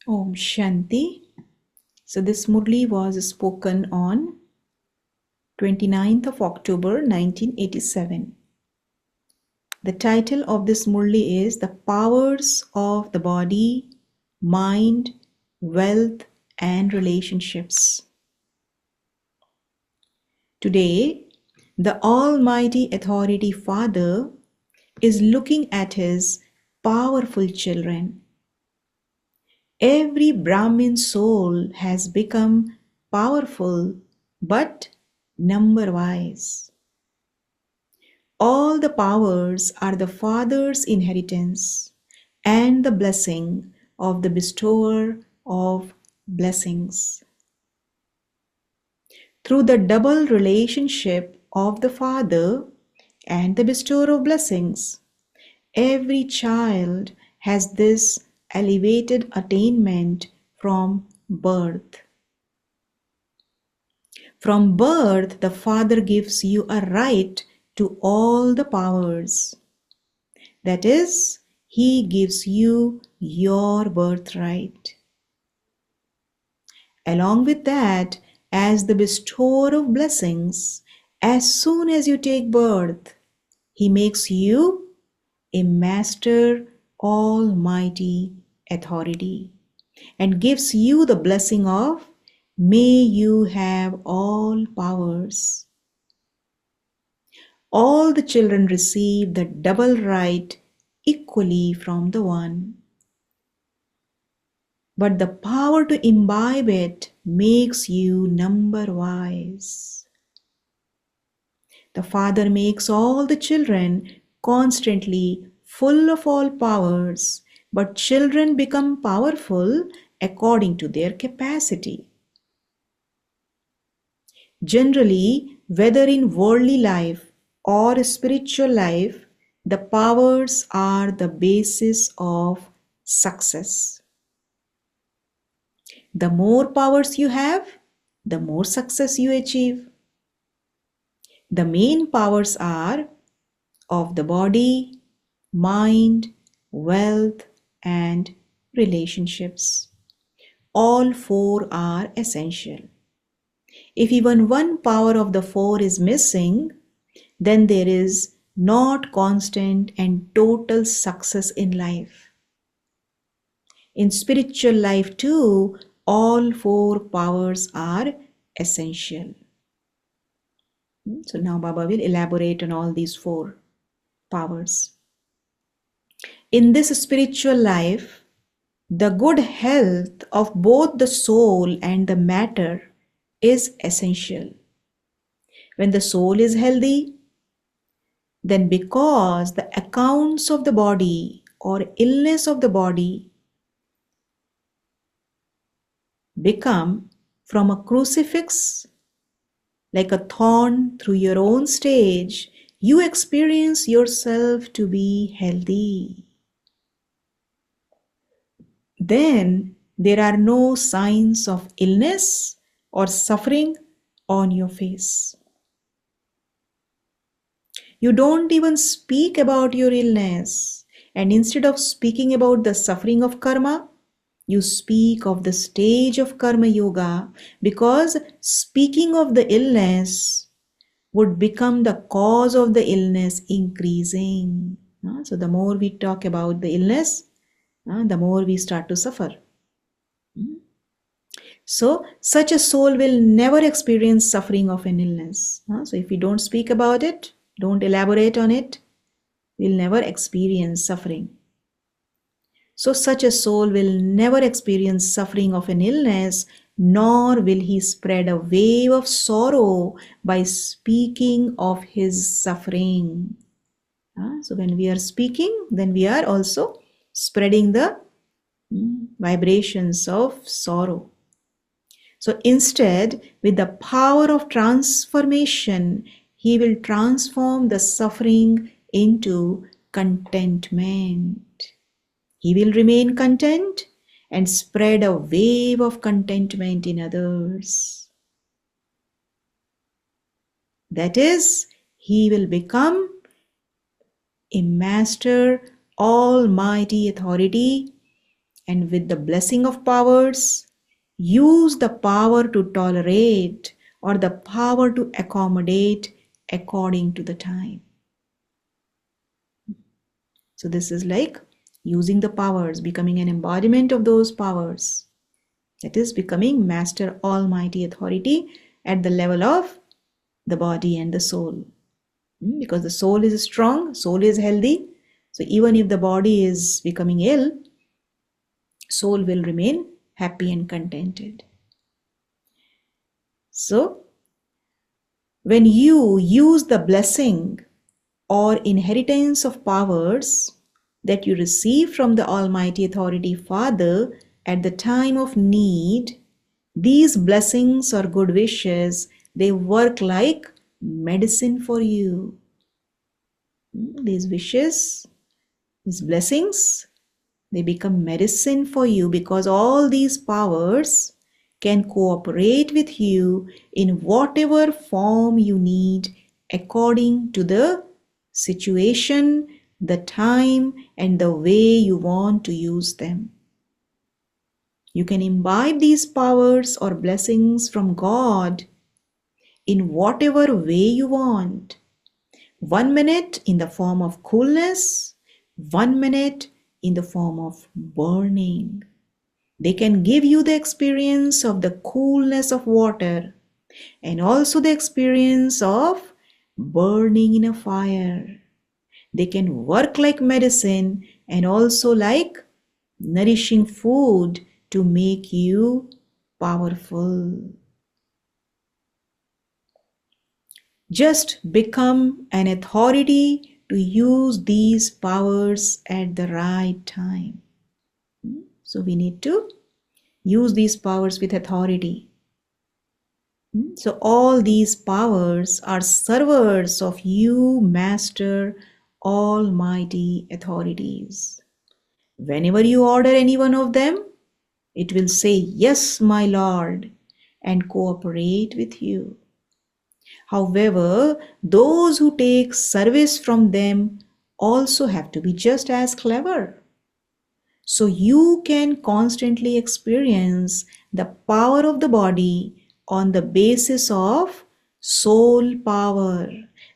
Om Shanti. So this Murli was spoken on 29th of October 1987. The title of this Murli is The Powers of the Body, Mind, Wealth and Relationships. Today, the Almighty Authority Father is looking at his powerful children. Every Brahmin soul has become powerful, but number-wise. All the powers are the Father's inheritance and the blessing of the bestower of blessings. Through the double relationship of the Father and the bestower of blessings, every child has this elevated attainment from birth. From birth, the Father gives you a right to all the powers. That is, He gives you your birthright. Along with that, as the bestower of blessings, as soon as you take birth, He makes you a master almighty authority and gives you the blessing of may you have all powers. All the children receive the double right equally from the One. But the power to imbibe it makes you number-wise. The Father makes all the children constantly full of all powers, but children become powerful according to their capacity. Generally, whether in worldly life or spiritual life, the powers are the basis of success. The more powers you have, the more success you achieve. The main powers are of the body, mind, wealth, and relationships. All four are essential. If even one power of the four is missing, then there is not constant and total success in life. In spiritual life too, all four powers are essential. So now Baba will elaborate on all these four powers. In this spiritual life, the good health of both the soul and the matter is essential. When the soul is healthy, then because the accounts of the body or illness of the body become from a crucifix like a thorn through your own stage, you experience yourself to be healthy. Then there are no signs of illness or suffering on your face. You don't even speak about your illness, and instead of speaking about the suffering of karma, you speak of the stage of karma yoga, because speaking of the illness would become the cause of the illness increasing. So the more we talk about the illness, the more we start to suffer. So such a soul will never experience suffering of an illness. So if we don't speak about it, don't elaborate on it, we'll never experience suffering. So such a soul will never experience suffering of an illness, nor will he spread a wave of sorrow by speaking of his suffering. So when we are speaking, then we are also spreading the vibrations of sorrow. So instead, with the power of transformation, he will transform the suffering into contentment. He will remain content and spread a wave of contentment in others. That is, he will become a master, almighty authority, And with the blessing of powers, use the power to tolerate or the power to accommodate according to the time. So this is like using the powers, becoming an embodiment of those powers. That is becoming Master Almighty Authority at the level of the body and the soul. Because the soul is strong, soul is healthy. So even if the body is becoming ill, soul will remain happy and contented. So when you use the blessing or inheritance of powers that you receive from the Almighty Authority Father at the time of need, these blessings or good wishes, they work like medicine for you. These wishes, these blessings, they become medicine for you because all these powers can cooperate with you in whatever form you need according to the situation, the time, and the way you want to use them. You can imbibe these powers or blessings from God in whatever way you want. 1 minute in the form of coolness, 1 minute in the form of burning. They can give you the experience of the coolness of water and also the experience of burning in a fire. They can work like medicine and also like nourishing food to make you powerful. Just become an authority to use these powers at the right time. So we need to use these powers with authority. So all these powers are servers of you, Master, Almighty authorities. Whenever you order any one of them, it will say, "Yes, my Lord," and cooperate with you. However, those who take service from them also have to be just as clever. So you can constantly experience the power of the body on the basis of soul power.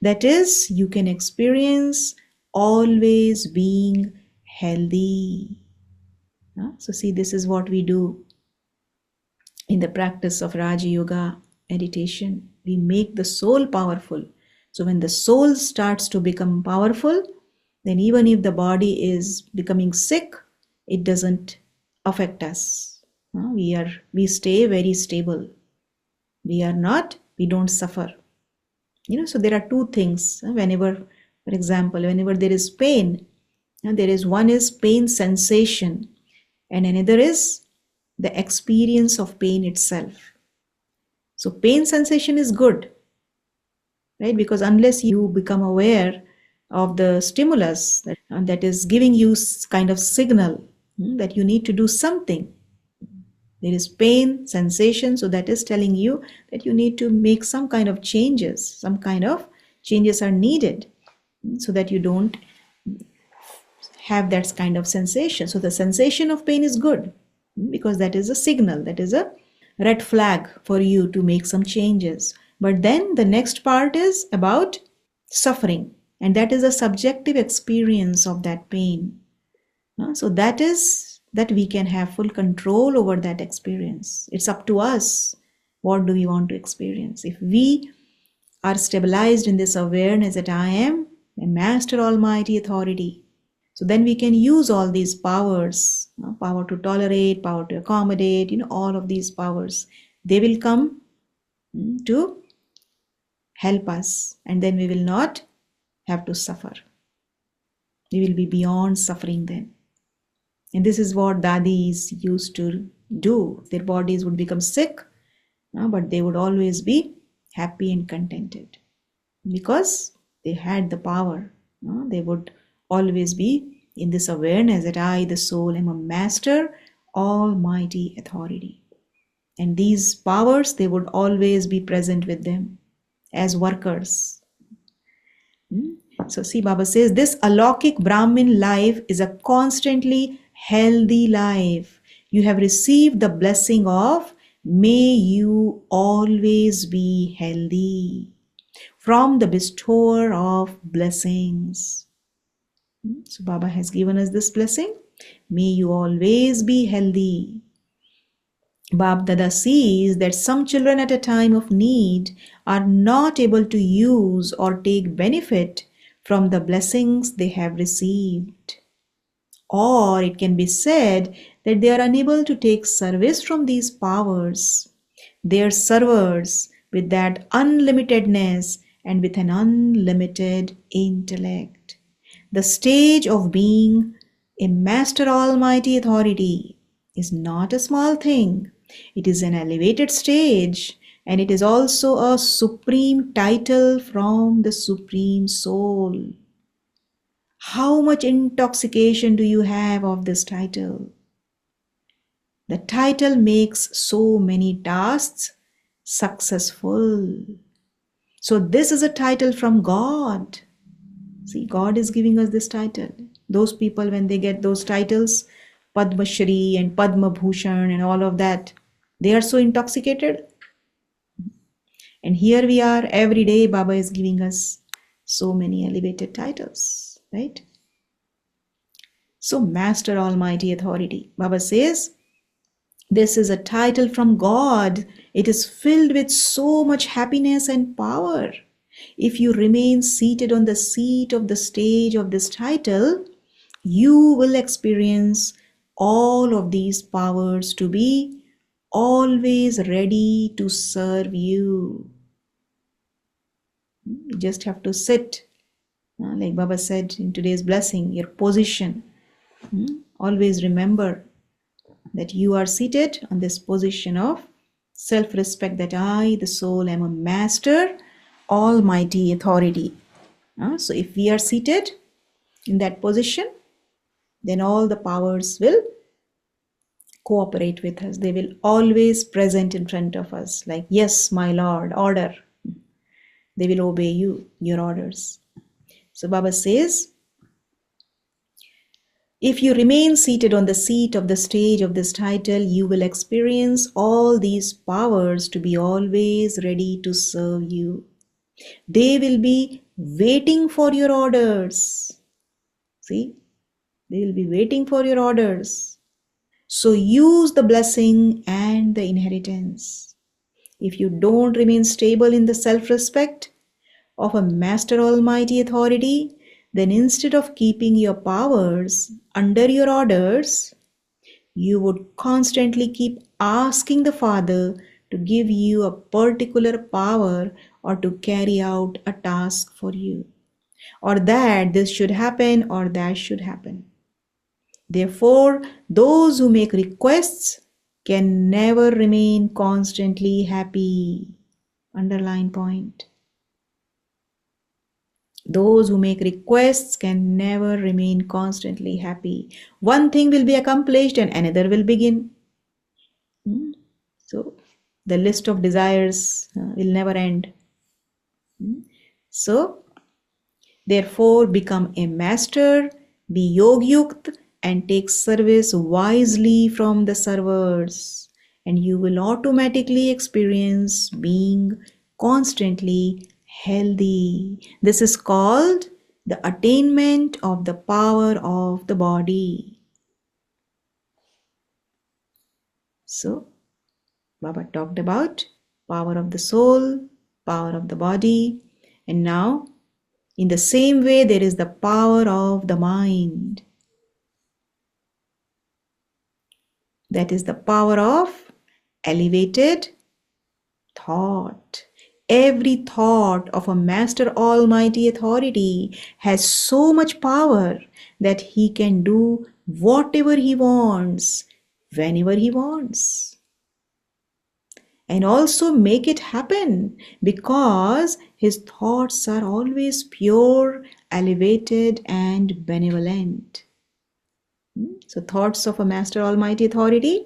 That is, you can experience always being healthy. So see, this is what we do in the practice of Raja Yoga meditation. We make the soul powerful. So when the soul starts to become powerful, then even if the body is becoming sick, it doesn't affect us. We stay very stable. We don't suffer. So there are two things. Whenever, for example, whenever there is pain, there is one is pain sensation and another is the experience of pain itself. So pain sensation is good, right? Because unless you become aware of the stimulus that is giving you kind of signal that you need to do something. There is pain sensation, so that is telling you that you need to make some kind of changes. Some kind of changes are needed so that you don't have that kind of sensation. So the sensation of pain is good because that is a signal, that is a red flag for you to make some changes. But then the next part is about suffering, and that is a subjective experience of that pain. So that is that we can have full control over that experience. It's up to us. What do we want to experience? If we are stabilized in this awareness that I am a Master Almighty Authority, so then we can use all these powers, power to tolerate, power to accommodate, all of these powers. They will come to help us, and then we will not have to suffer. We will be beyond suffering then. And this is what dadis used to do. Their bodies would become sick, but they would always be happy and contented because they had the power. They would always be in this awareness that I, the soul, am a Master, Almighty Authority. And these powers, they would always be present with them as workers. So see, Baba says, this Alokik Brahmin life is a constantly healthy life. You have received the blessing of may you always be healthy from the bestower of blessings. So Baba has given us this blessing. May you always be healthy. Bab Dada sees that some children at a time of need are not able to use or take benefit from the blessings they have received. Or it can be said that they are unable to take service from these powers. They are servers with that unlimitedness and with an unlimited intellect. The stage of being a Master Almighty Authority is not a small thing. It is an elevated stage, and it is also a supreme title from the Supreme Soul. How much intoxication do you have of this title? The title makes so many tasks successful. So this is a title from God. See, God is giving us this title. Those people, when they get those titles, Padma Shri and Padma Bhushan and all of that, they are so intoxicated. And here we are, every day Baba is giving us so many elevated titles, right? So Master Almighty Authority, Baba says, this is a title from God. It is filled with so much happiness and power. If you remain seated on the seat of the stage of this title, you will experience all of these powers to be always ready to serve you. You just have to sit, like Baba said in today's blessing, your position. Always remember that you are seated on this position of self-respect, that I, the soul, am a Master Almighty Authority. So if we are seated in that position, then all the powers will cooperate with us. They will always present in front of us, like, yes, my Lord, order. They will obey you, your orders. So Baba says, if you remain seated on the seat of the stage of this title, you will experience all these powers to be always ready to serve you. They will be waiting for your orders. See, they will be waiting for your orders. So use the blessing and the inheritance. If you don't remain stable in the self-respect of a Master Almighty Authority, then instead of keeping your powers under your orders, you would constantly keep asking the Father to give you a particular power or to carry out a task for you, or that this should happen or that should happen. Therefore, those who make requests can never remain constantly happy. Underline point. Those who make requests can never remain constantly happy. One thing will be accomplished and another will begin. So the list of desires will never end. So therefore become a master, be yogyukt, and take service wisely from the servers, and you will automatically experience being constantly healthy. This is called the attainment of the power of the body. So Baba talked about power of the soul, power of the body, and now in the same way there is the power of the mind. That is the power of elevated thought. Every thought of a Master Almighty Authority has so much power that he can do whatever he wants, whenever he wants. And also make it happen because his thoughts are always pure, elevated, and benevolent. So thoughts of a Master Almighty Authority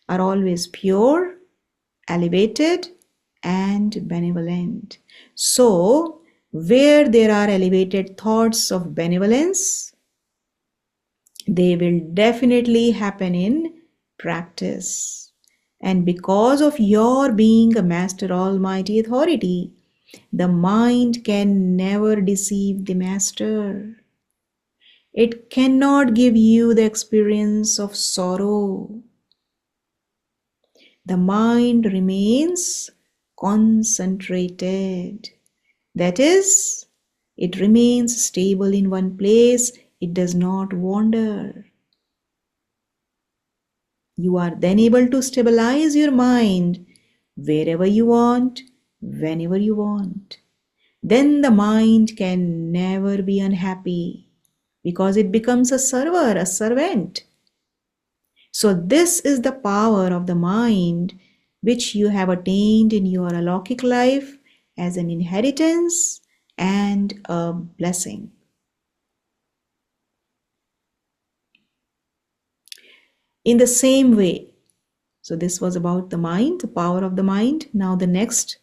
are always pure, elevated, and benevolent. So where there are elevated thoughts of benevolence, They will definitely happen in practice. And because of your being a Master Almighty Authority, the mind can never deceive the Master. It cannot give you the experience of sorrow. The mind remains concentrated. That is, it remains stable in one place. It does not wander. You are then able to stabilize your mind wherever you want, whenever you want. Then the mind can never be unhappy because it becomes a server, a servant. So this is the power of the mind which you have attained in your alokik life as an inheritance and a blessing. In the same way, so this was about the mind, the power of the mind. Now the next,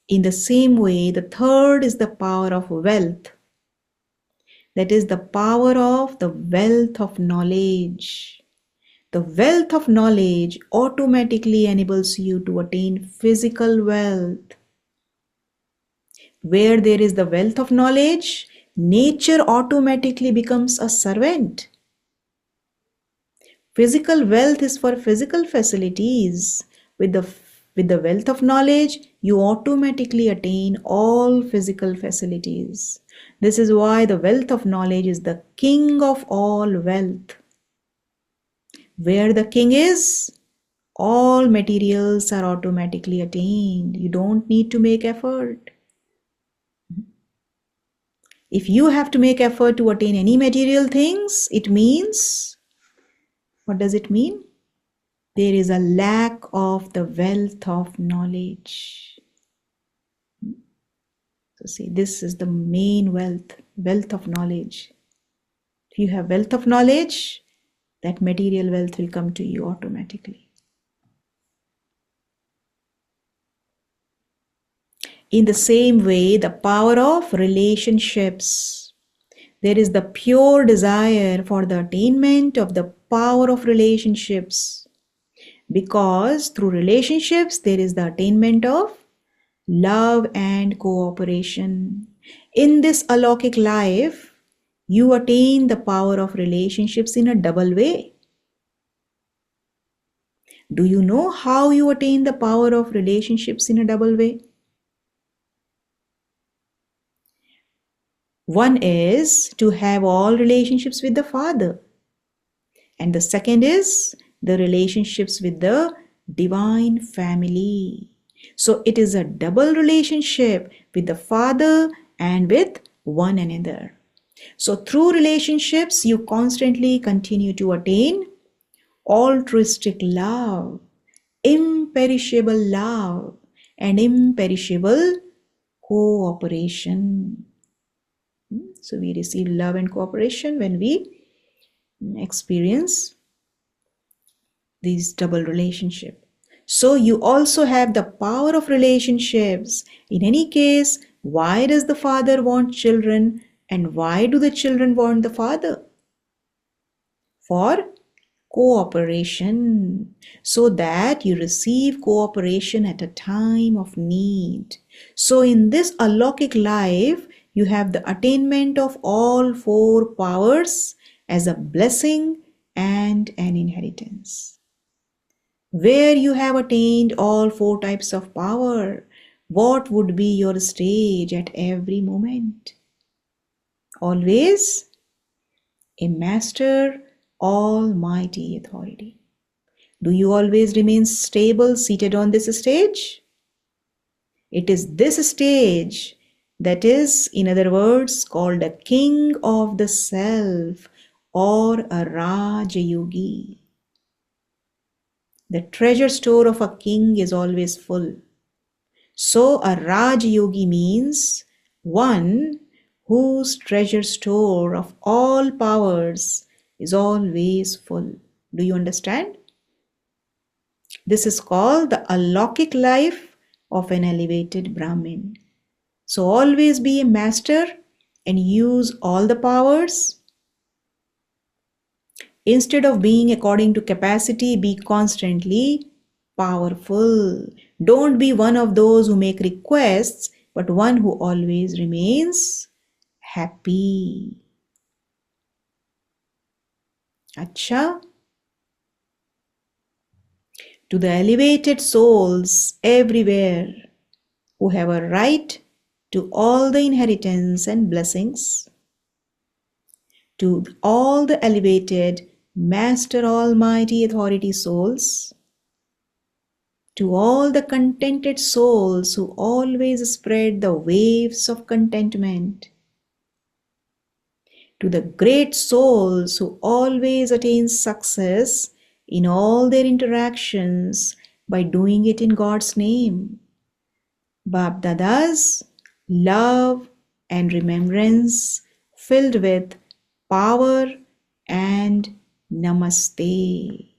in the same way, the third is the power of wealth. That is the power of the wealth of knowledge. The wealth of knowledge automatically enables you to attain physical wealth. Where there is the wealth of knowledge, nature automatically becomes a servant. Physical wealth is for physical facilities. With the wealth of knowledge, you automatically attain all physical facilities. This is why the wealth of knowledge is the king of all wealth. Where the king is, all materials are automatically attained. You don't need to make effort. If you have to make effort to attain any material things, it means, what does it mean? There is a lack of the wealth of knowledge. So see, this is the main wealth of knowledge. If you have wealth of knowledge, that material wealth will come to you automatically. In the same way, the power of relationships. There is the pure desire for the attainment of the power of relationships. Because through relationships, there is the attainment of love and cooperation. In this alokik life, you attain the power of relationships in a double way. Do you know how you attain the power of relationships in a double way? One is to have all relationships with the Father. And the second is the relationships with the divine family. So it is a double relationship with the Father and with one another. So through relationships, you constantly continue to attain altruistic love, imperishable love, and imperishable cooperation. So we receive love and cooperation when we experience these double relationship. So you also have the power of relationships. In any case, why does the father want children and why do the children want the father? For cooperation, so that you receive cooperation at a time of need. So in this alokik life, you have the attainment of all four powers as a blessing and an inheritance. Where you have attained all four types of power, what would be your stage at every moment? Always a master almighty authority. Do you always remain stable seated on this stage? It is this stage that is, in other words, called a king of the self or a Raj Yogi. The treasure store of a king is always full. So a Raj Yogi means one whose treasure store of all powers is always full. Do you understand? This is called the alokik life of an elevated Brahmin. So always be a master and use all the powers. Instead of being according to capacity, be constantly powerful. Don't be one of those who make requests, but one who always remains happy. Acha? To the elevated souls everywhere who have a right to all the inheritance and blessings, to all the elevated Master Almighty Authority souls, to all the contented souls who always spread the waves of contentment, to the great souls who always attain success in all their interactions by doing it in God's name. Bab Dada's love and remembrance filled with power and namaste.